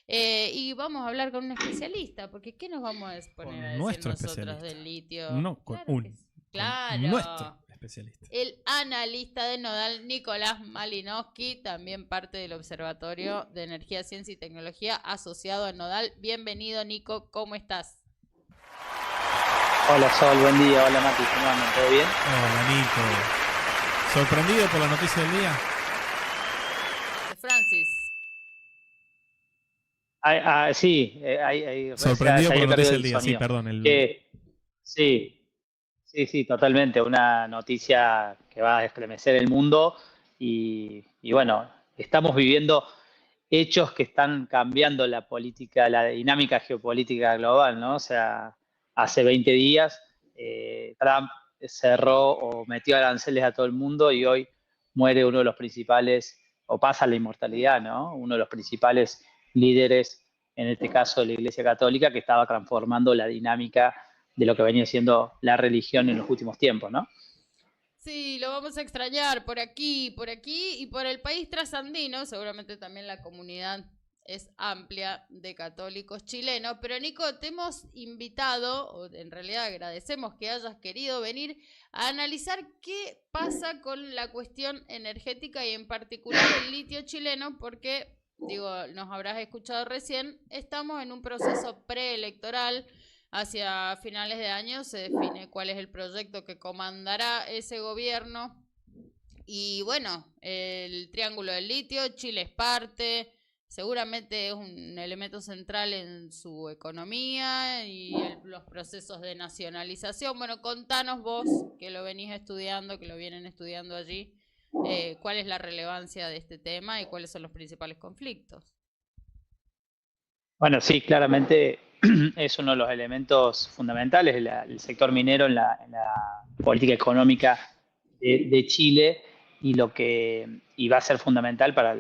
Y vamos a hablar con un especialista, porque ¿qué nos vamos a poner a Con decir nuestro nosotros especialista. del litio? No con Claro que un, sí. con nuestro Claro. especialista. El analista de Nodal, Nicolás Malinowski, también parte del Observatorio de Energía, Ciencia y Tecnología asociado a Nodal. Bienvenido, Nico, ¿cómo estás? Hola Sol, buen día. Hola Mati, ¿cómo andan? ¿Todo bien? Hola, Nico. ¿Sorprendido por la noticia del día? Francis. Sí, Sorprendido se por la había noticia perdido del el día, sí, sonido. perdón. Que, sí, sí, totalmente. Una noticia que va a estremecer el mundo y bueno, estamos viviendo hechos que están cambiando la política, la dinámica geopolítica global, ¿no? O sea, hace 20 días Trump cerró o metió aranceles a todo el mundo y hoy muere uno de los principales, o pasa a la inmortalidad, ¿no? Uno de los principales líderes, en este caso de la Iglesia Católica, que estaba transformando la dinámica de lo que venía siendo la religión en los últimos tiempos, ¿no? Sí, lo vamos a extrañar por aquí y por el país trasandino. Seguramente también la comunidad es amplia de católicos chilenos. Pero Nico, te hemos invitado, o en realidad agradecemos que hayas querido venir a analizar qué pasa con la cuestión energética y en particular el litio chileno, porque, digo, nos habrás escuchado recién, estamos en un proceso preelectoral. Hacia finales de año se define cuál es el proyecto que comandará ese gobierno. Y bueno, el Triángulo del Litio, Chile es parte, seguramente es un elemento central en su economía y los procesos de nacionalización. Bueno, contanos vos, que lo venís estudiando, que lo vienen estudiando allí, cuál es la relevancia de este tema y cuáles son los principales conflictos. Bueno, sí, claramente es uno de los elementos fundamentales del sector minero en la política económica de Chile y va a ser fundamental para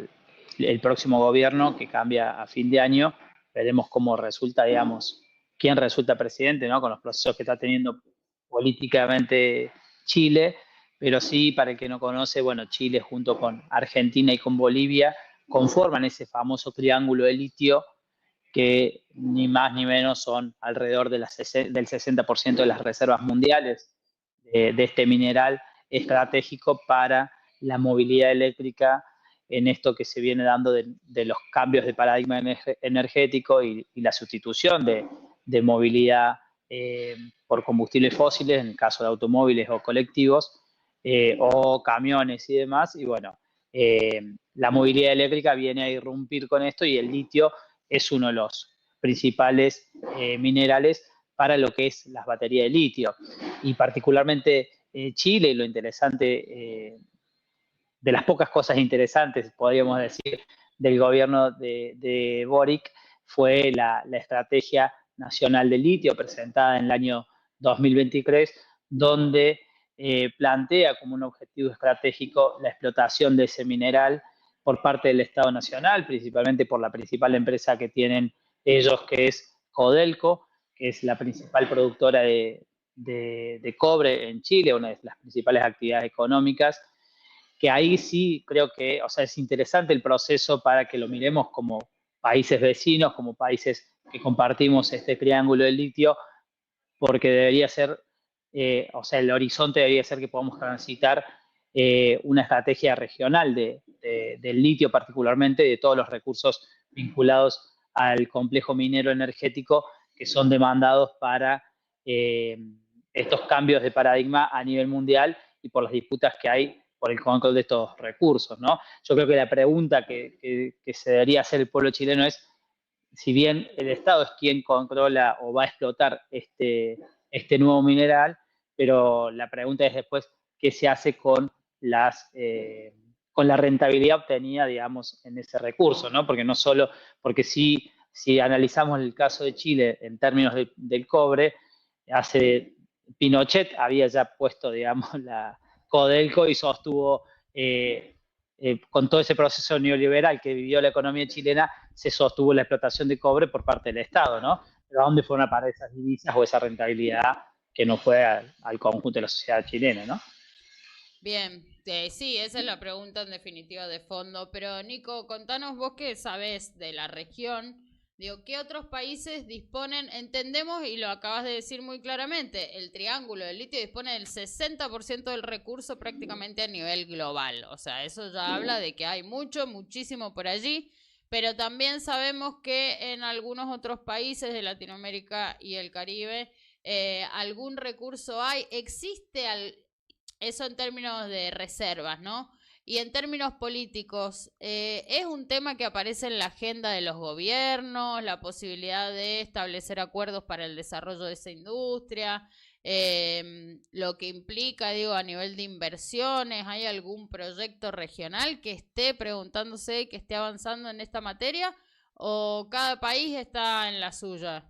el próximo gobierno que cambia a fin de año. Veremos cómo resulta, digamos, quién resulta presidente, ¿no? Con los procesos que está teniendo políticamente Chile, pero sí, para el que no conoce, bueno, Chile junto con Argentina y con Bolivia conforman ese famoso triángulo de litio que ni más ni menos son alrededor de del 60% de las reservas mundiales de este mineral estratégico para la movilidad eléctrica en esto que se viene dando de los cambios de paradigma energético y la sustitución de movilidad por combustibles fósiles, en el caso de automóviles o colectivos, o camiones y demás. Y bueno, la movilidad eléctrica viene a irrumpir con esto y el litio es uno de los principales minerales para lo que es las baterías de litio. Y particularmente Chile, lo interesante, de las pocas cosas interesantes, podríamos decir, del gobierno de Boric, fue la estrategia nacional de litio presentada en el año 2023, donde plantea como un objetivo estratégico la explotación de ese mineral por parte del Estado Nacional, principalmente por la principal empresa que tienen ellos, que es Codelco, que es la principal productora de cobre en Chile, una de las principales actividades económicas, que ahí sí creo que, o sea, es interesante el proceso para que lo miremos como países vecinos, como países que compartimos este triángulo del litio, porque debería ser, o sea, el horizonte debería ser que podamos transitar una estrategia regional del litio particularmente, de todos los recursos vinculados al complejo minero energético que son demandados para eh, estos cambios de paradigma a nivel mundial y por las disputas que hay por el control de estos recursos, ¿no? Yo creo que la pregunta que se debería hacer el pueblo chileno es, si bien el Estado es quien controla o va a explotar este nuevo mineral, pero la pregunta es después qué se hace con la rentabilidad obtenida, digamos, en ese recurso, ¿no? Porque no solo, porque si analizamos el caso de Chile en términos del cobre, hace Pinochet había ya puesto, digamos, la Codelco y sostuvo con todo ese proceso neoliberal que vivió la economía chilena, se sostuvo la explotación de cobre por parte del Estado, ¿no? Pero ¿a dónde fueron a parar esas divisas o esa rentabilidad que no fue al conjunto de la sociedad chilena, ¿no? Bien, sí, esa es la pregunta en definitiva de fondo. Pero Nico, contanos vos qué sabés de la región. Digo, ¿qué otros países disponen? Entendemos, y lo acabas de decir muy claramente, el triángulo del litio dispone del 60% del recurso prácticamente a nivel global. O sea, eso ya habla de que hay muchísimo por allí, pero también sabemos que en algunos otros países de Latinoamérica y el Caribe algún recurso hay. Existe eso en términos de reservas, ¿no? Y en términos políticos, ¿es un tema que aparece en la agenda de los gobiernos, la posibilidad de establecer acuerdos para el desarrollo de esa industria? Lo que implica, digo, a nivel de inversiones, ¿hay algún proyecto regional que esté preguntándose, que esté avanzando en esta materia? ¿O cada país está en la suya?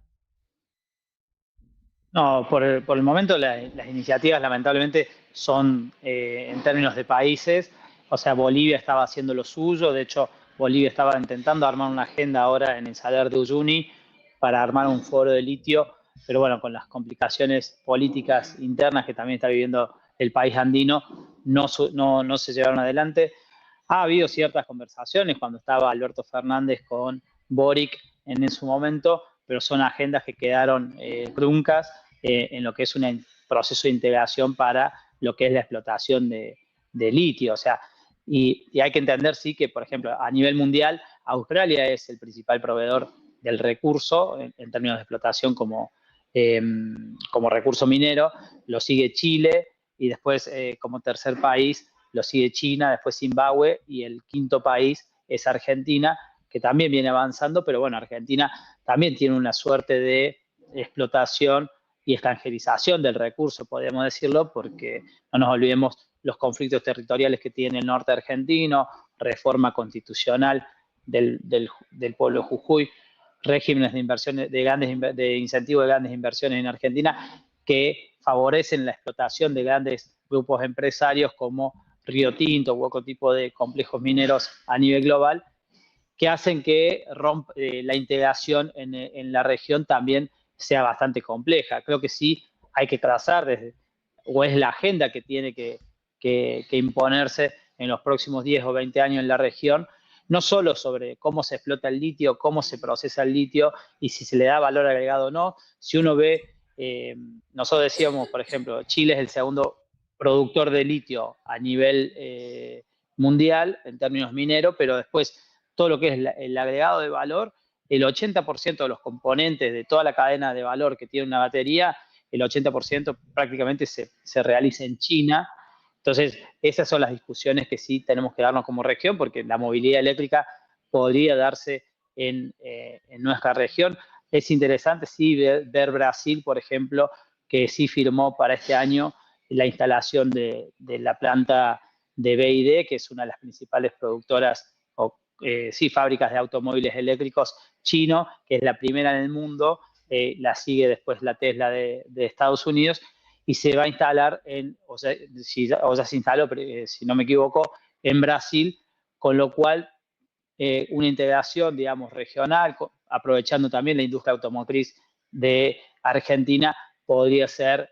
No, por el momento las iniciativas lamentablemente son en términos de países, o sea, Bolivia estaba haciendo lo suyo, de hecho Bolivia estaba intentando armar una agenda ahora en el Salar de Uyuni para armar un foro de litio, pero bueno, con las complicaciones políticas internas que también está viviendo el país andino, no se llevaron adelante. Ha habido ciertas conversaciones cuando estaba Alberto Fernández con Boric en su momento, pero son agendas que quedaron truncas en lo que es un proceso de integración para lo que es la explotación de litio. O sea, y hay que entender, sí, que, por ejemplo, a nivel mundial, Australia es el principal proveedor del recurso en términos de explotación como recurso minero, lo sigue Chile y después como tercer país lo sigue China, después Zimbabue y el quinto país es Argentina, que también viene avanzando, pero bueno, Argentina también tiene una suerte de explotación y extranjerización del recurso, podríamos decirlo, porque no nos olvidemos los conflictos territoriales que tiene el norte argentino, reforma constitucional del pueblo de Jujuy, regímenes de inversiones de incentivo de grandes inversiones en Argentina que favorecen la explotación de grandes grupos empresarios como Río Tinto u otro tipo de complejos mineros a nivel global, que hacen que la integración en la región también sea bastante compleja. Creo que sí hay que trazar o es la agenda que tiene que imponerse en los próximos 10 o 20 años en la región, no solo sobre cómo se explota el litio, cómo se procesa el litio y si se le da valor agregado o no. Si uno ve, nosotros decíamos, por ejemplo, Chile es el segundo productor de litio a nivel mundial en términos mineros, pero después todo lo que es el agregado de valor, el 80% de los componentes de toda la cadena de valor que tiene una batería, el 80% prácticamente se realiza en China. Entonces, esas son las discusiones que sí tenemos que darnos como región, porque la movilidad eléctrica podría darse en nuestra región. Es interesante, sí, ver Brasil, por ejemplo, que sí firmó para este año la instalación de la planta de BYD, que es una de las principales productoras fábricas de automóviles eléctricos chino, que es la primera en el mundo, la sigue después la Tesla de Estados Unidos, y se va a instalar ya se instaló, si no me equivoco, en Brasil, con lo cual una integración, digamos, regional, aprovechando también la industria automotriz de Argentina, podría ser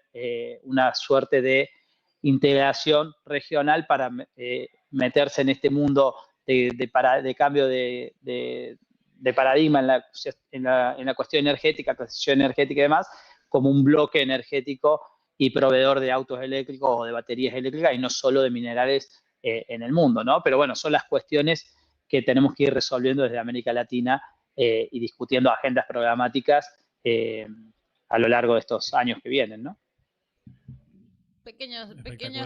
una suerte de integración regional para meterse en este mundo de cambio de paradigma en la cuestión energética, transición energética y demás, como un bloque energético y proveedor de autos eléctricos o de baterías eléctricas y no solo de minerales en el mundo, ¿no? Pero bueno, son las cuestiones que tenemos que ir resolviendo desde América Latina y discutiendo agendas programáticas a lo largo de estos años que vienen, ¿no? Pequeños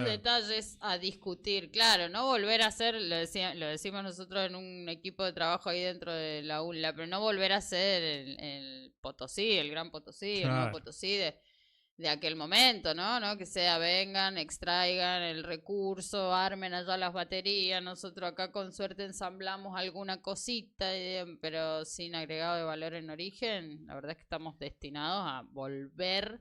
detalles a discutir, claro, no volver a ser, lo decimos nosotros en un equipo de trabajo ahí dentro de la UNLA, pero no volver a ser el Potosí, el Gran Potosí, claro. El nuevo Potosí de aquel momento, ¿no? Que sea, vengan, extraigan el recurso, armen allá las baterías, nosotros acá con suerte ensamblamos alguna cosita, pero sin agregado de valor en origen, la verdad es que estamos destinados a volver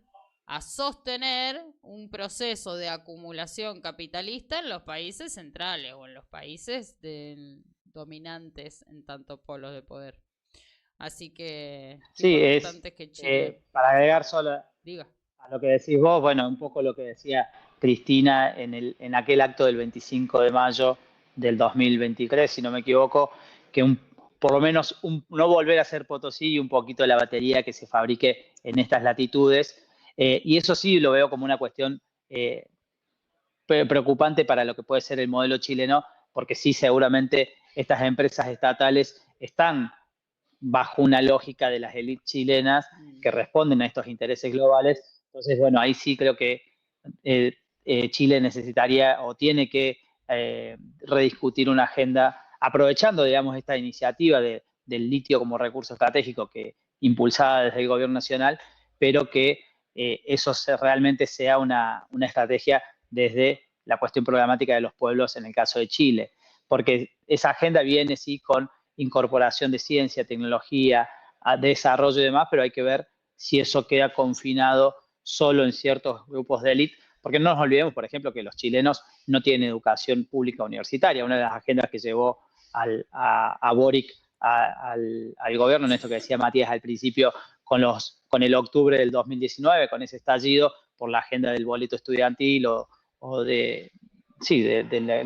a sostener un proceso de acumulación capitalista en los países centrales o en los países dominantes en tanto polos de poder. Así que sí, importante que Chile... para agregar solo diga. A lo que decís vos, bueno, un poco lo que decía Cristina en aquel acto del 25 de mayo del 2023, si no me equivoco, que por lo menos no volver a ser Potosí y un poquito de la batería que se fabrique en estas latitudes. Y eso sí lo veo como una cuestión preocupante para lo que puede ser el modelo chileno, porque sí, seguramente estas empresas estatales están bajo una lógica de las élites chilenas que responden a estos intereses globales. Entonces, bueno, ahí sí creo que Chile necesitaría o tiene que rediscutir una agenda, aprovechando, digamos, esta iniciativa del litio como recurso estratégico que impulsada desde el gobierno nacional, pero que eso realmente sea una estrategia desde la cuestión programática de los pueblos en el caso de Chile, porque esa agenda viene sí con incorporación de ciencia, tecnología, desarrollo y demás, pero hay que ver si eso queda confinado solo en ciertos grupos de élite, porque no nos olvidemos, por ejemplo, que los chilenos no tienen educación pública universitaria. Una de las agendas que llevó a Boric al gobierno, en esto que decía Matías al principio, con el octubre del 2019, con ese estallido por la agenda del boleto estudiantil o de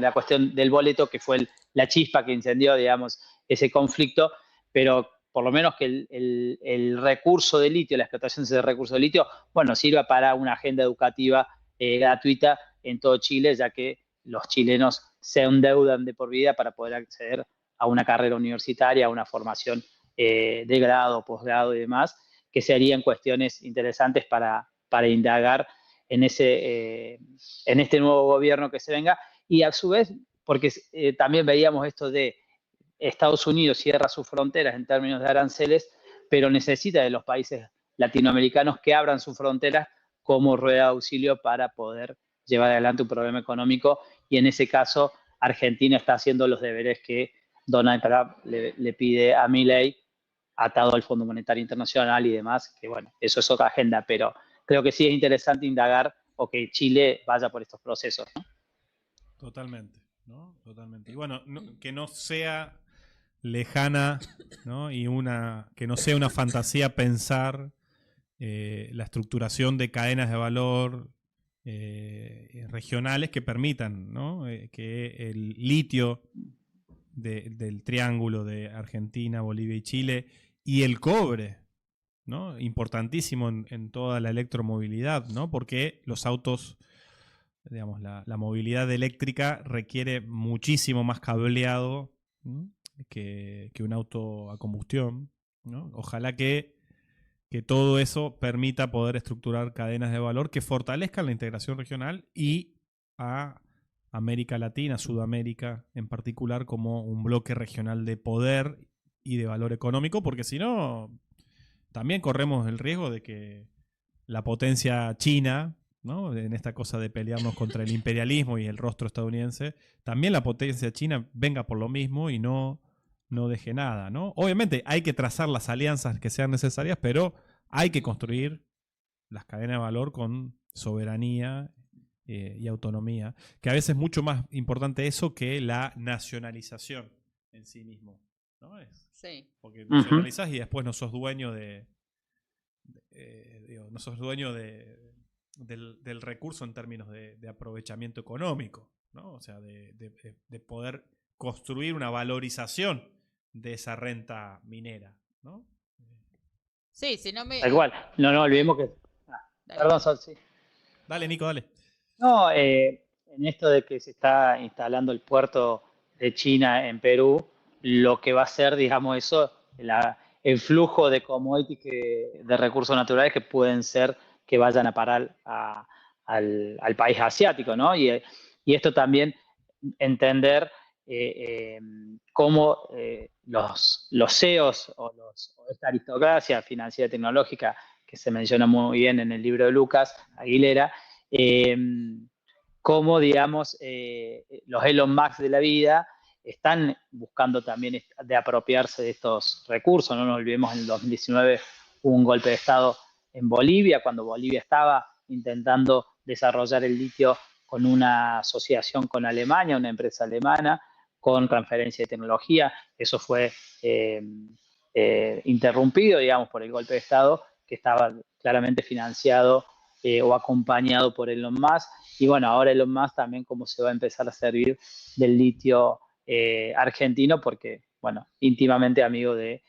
la cuestión del boleto, que fue la chispa que incendió, digamos, ese conflicto, pero por lo menos que el recurso de litio, la explotación de ese recurso de litio, bueno, sirva para una agenda educativa gratuita en todo Chile, ya que los chilenos se endeudan de por vida para poder acceder a una carrera universitaria, a una formación de grado, posgrado y demás, que serían cuestiones interesantes para indagar en este nuevo gobierno que se venga. Y a su vez, porque también veíamos esto de Estados Unidos cierra sus fronteras en términos de aranceles, pero necesita de los países latinoamericanos que abran sus fronteras como rueda de auxilio para poder llevar adelante un problema económico, y en ese caso Argentina está haciendo los deberes que Donald Trump le pide a Milei, atado al Fondo Monetario Internacional y demás, que bueno, eso es otra agenda, pero creo que sí es interesante indagar o que Chile vaya por estos procesos, ¿no? Totalmente, ¿no? Totalmente. Y bueno, que no sea lejana, ¿no? Y que no sea una fantasía pensar la estructuración de cadenas de valor regionales que permitan, ¿no? Que el litio del triángulo de Argentina, Bolivia y Chile y el cobre, ¿no? Importantísimo en toda la electromovilidad, ¿no? Porque los autos, digamos, la movilidad eléctrica requiere muchísimo más cableado, ¿no? que un auto a combustión, ¿no? Ojalá que todo eso permita poder estructurar cadenas de valor que fortalezcan la integración regional y a América Latina, Sudamérica en particular, como un bloque regional de poder y de valor económico, porque si no, también corremos el riesgo de que la potencia china, ¿no? En esta cosa de pelearnos contra el imperialismo y el rostro estadounidense, también la potencia china venga por lo mismo y no deje nada, ¿no? Obviamente hay que trazar las alianzas que sean necesarias, pero hay que construir las cadenas de valor con soberanía y autonomía, que a veces es mucho más importante eso que la nacionalización en sí mismo, ¿no? Sí. Porque nacionalizás y después no sos dueño no sos dueño del recurso en términos de aprovechamiento económico, ¿no? O sea, de poder construir una valorización de esa renta minera, ¿no? Sí, si no me... Tal cual. No olvidemos que... perdón, Sol, sí. Dale, Nico, dale. No, en esto de que se está instalando el puerto de China en Perú, lo que va a ser, digamos, eso, el flujo de commodities, de recursos naturales que pueden ser que vayan a parar al país asiático, ¿no? Y esto también entender cómo los CEOs o esta aristocracia financiera y tecnológica que se menciona muy bien en el libro de Lucas Aguilera, cómo, digamos, los Elon Musk de la vida están buscando también de apropiarse de estos recursos. No nos olvidemos, en el 2019 hubo un golpe de Estado en Bolivia, cuando Bolivia estaba intentando desarrollar el litio con una asociación con Alemania, una empresa alemana, con transferencia de tecnología. Eso fue interrumpido, digamos, por el golpe de Estado, que estaba claramente financiado o acompañado por Elon Musk. Y bueno, ahora Elon Musk también cómo se va a empezar a servir del litio argentino, porque bueno, íntimamente amigo de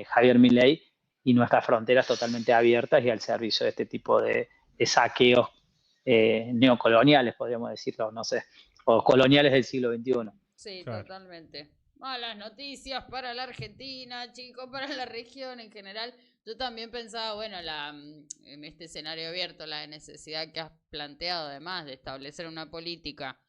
Javier Milei, y nuestras fronteras totalmente abiertas y al servicio de este tipo de saqueos neocoloniales, podríamos decirlo, no sé, o coloniales del siglo XXI. Sí, Claro. totalmente. Malas noticias para la Argentina, chicos, para la región en general. Yo también pensaba, bueno, en este escenario abierto, la necesidad que has planteado, además de establecer una política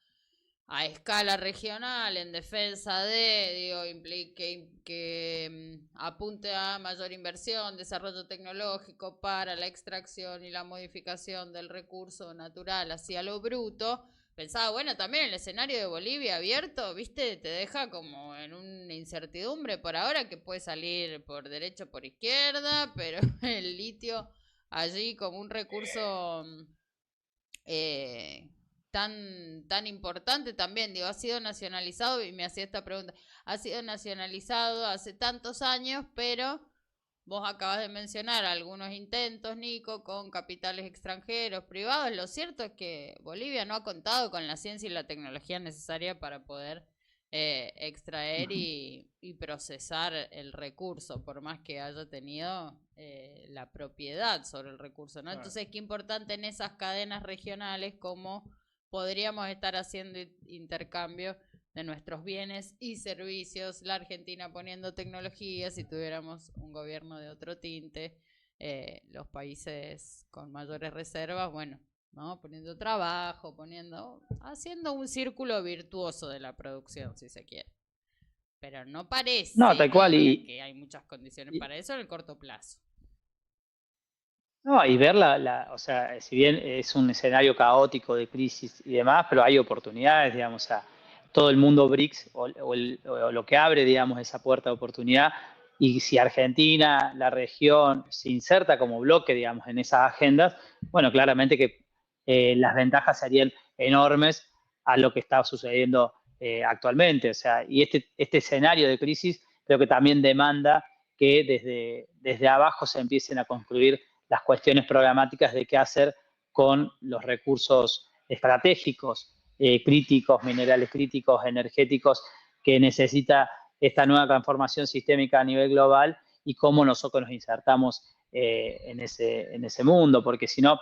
a escala regional en defensa de, digo, implique que apunte a mayor inversión, desarrollo tecnológico para la extracción y la modificación del recurso natural hacia lo bruto. Pensaba, bueno, también el escenario de Bolivia abierto, viste, te deja como en una incertidumbre por ahora que puede salir por derecha o por izquierda, pero el litio allí como un recurso eh, tan importante también, digo, ha sido nacionalizado, y me hacía esta pregunta, ha sido nacionalizado hace tantos años, pero vos acabas de mencionar algunos intentos, Nico, con capitales extranjeros, privados. Lo cierto es que Bolivia no ha contado con la ciencia y la tecnología necesaria para poder extraer y procesar el recurso, por más que haya tenido la propiedad sobre el recurso, ¿no? Claro. Entonces, qué importante en esas cadenas regionales cómo podríamos estar haciendo intercambio de nuestros bienes y servicios, la Argentina poniendo tecnología, si tuviéramos un gobierno de otro tinte, los países con mayores reservas, bueno, ¿no? Poniendo trabajo, haciendo un círculo virtuoso de la producción, si se quiere. Pero no parece, No, tal cual, que hay muchas condiciones para eso en el corto plazo. no, y ver o sea, si bien es un escenario caótico de crisis y demás, pero hay oportunidades, digamos, o sea, todo el mundo BRICS o lo que abre, digamos, esa puerta de oportunidad, y si Argentina, la región, se inserta como bloque, digamos, en esas agendas, bueno, claramente que las ventajas serían enormes a lo que está sucediendo actualmente, o sea, y este escenario de crisis creo que también demanda que desde abajo se empiecen a construir las cuestiones programáticas de qué hacer con los recursos estratégicos, críticos, minerales críticos, energéticos, que necesita esta nueva transformación sistémica a nivel global, y cómo nosotros nos insertamos en ese mundo, porque si no,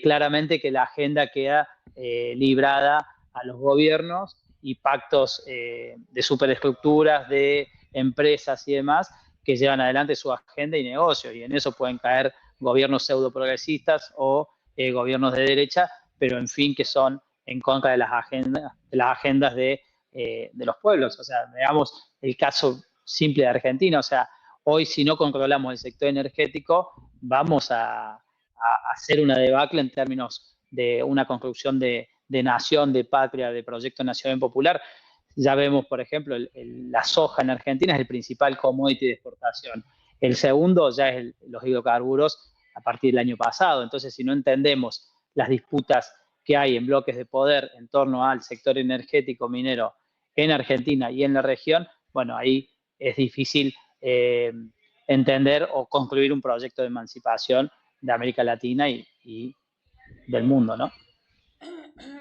claramente que la agenda queda librada a los gobiernos y pactos de superestructuras, de empresas y demás, que llevan adelante su agenda y negocios, y en eso pueden caer gobiernos pseudo progresistas o gobiernos de derecha, pero en fin, que son en contra de las agendas de los pueblos. O sea, veamos el caso simple de Argentina. O sea, hoy, si no controlamos el sector energético, vamos a hacer una debacle en términos de una construcción de nación, de patria, de proyecto nacional popular. Ya vemos, por ejemplo, la soja en Argentina es el principal commodity de exportación. El segundo ya es los hidrocarburos a partir del año pasado. Entonces, si no entendemos las disputas que hay en bloques de poder en torno al sector energético minero en Argentina y en la región, bueno, ahí es difícil entender o construir un proyecto de emancipación de América Latina y del mundo, ¿no?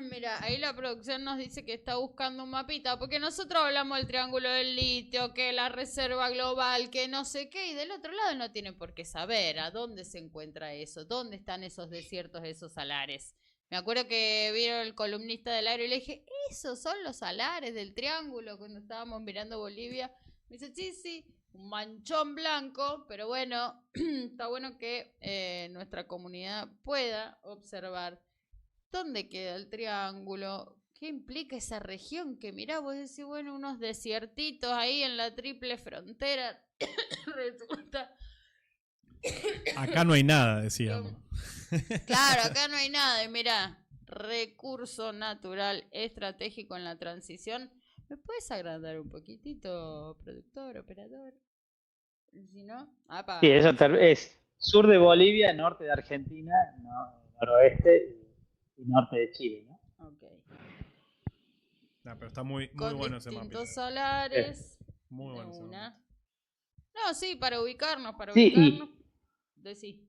Mira, ahí la producción nos dice que está buscando un mapita, porque nosotros hablamos del triángulo del litio, que la reserva global, que no sé qué, y del otro lado no tienen por qué saber a dónde se encuentra eso, dónde están esos desiertos, esos salares. Me acuerdo que vieron el columnista del aire y le dije, esos son los salares del triángulo cuando estábamos mirando Bolivia. Me dice, sí, sí, un manchón blanco, pero bueno, está bueno que nuestra comunidad pueda observar dónde queda el triángulo, qué implica esa región, que mirá, vos decís, bueno, unos desiertitos ahí en la triple frontera, resulta... Acá no hay nada, decíamos. Claro, acá no hay nada, y mirá, recurso natural estratégico en la transición. ¿Me puedes agrandar un poquitito, productor, operador? Si no, Sí, apa. eso es sur de Bolivia, norte de Argentina, noroeste y norte de Chile, ¿no? Ok. No, pero está muy Con bueno ese mapita. distintos salares Muy de bueno ese una. mapita. No, sí, para ubicarnos, Sí, y Decí.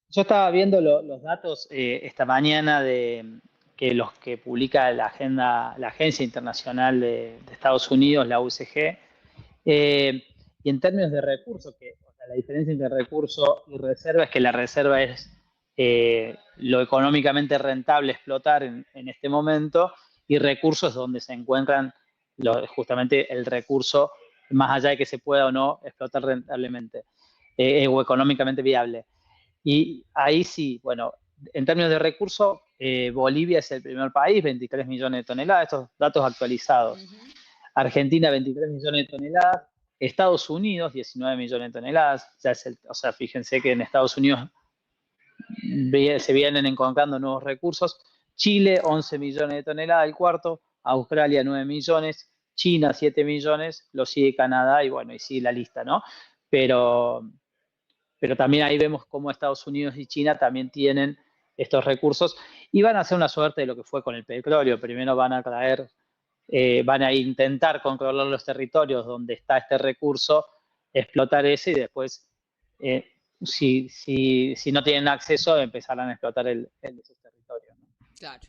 yo estaba viendo los datos esta mañana de que los que publica la Agencia Internacional de Estados Unidos, la UCG, Y en términos de recursos, o sea, la diferencia entre recurso y reserva es que la reserva es lo económicamente rentable explotar en este momento, y recursos donde se encuentran justamente el recurso más allá de que se pueda o no explotar rentablemente o económicamente viable. Y ahí sí, bueno, en términos de recursos, Bolivia es el primer país, 23 millones de toneladas, estos datos actualizados. Argentina, 23 millones de toneladas. Estados Unidos, 19 millones de toneladas. Ya o sea, fíjense que en Estados Unidos se vienen encontrando nuevos recursos. Chile, 11 millones de toneladas, el cuarto. Australia, 9 millones. China, 7 millones. Lo sigue Canadá y bueno, y sigue la lista, ¿no? Pero también ahí vemos cómo Estados Unidos y China también tienen estos recursos y van a hacer una suerte de lo que fue con el petróleo. Primero van a traer, van a intentar controlar los territorios donde está este recurso, explotar ese y después, si no tienen acceso, empezarán a explotar el de esos territorios, ¿no? Claro.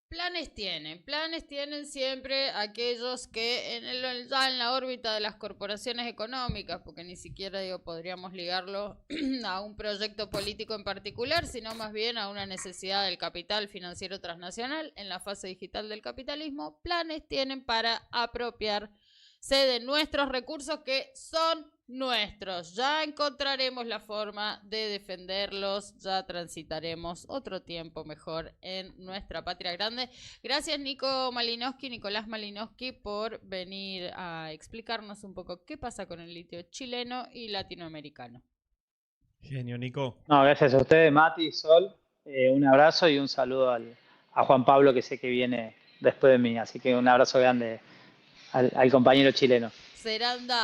Planes tienen siempre aquellos que ya en la órbita de las corporaciones económicas, porque ni siquiera podríamos ligarlo a un proyecto político en particular, sino más bien a una necesidad del capital financiero transnacional en la fase digital del capitalismo. Planes tienen para apropiarse de nuestros recursos que son nuestros. Ya encontraremos la forma de defenderlos, ya transitaremos otro tiempo mejor en nuestra patria grande. Gracias Nicolás Malinowski, por venir a explicarnos un poco qué pasa con el litio chileno y latinoamericano. Genio, Nico. No, gracias a ustedes, Mati, Sol. Un abrazo y un saludo a Juan Pablo, que sé que viene después de mí. Así que un abrazo grande al compañero chileno. Serán dados.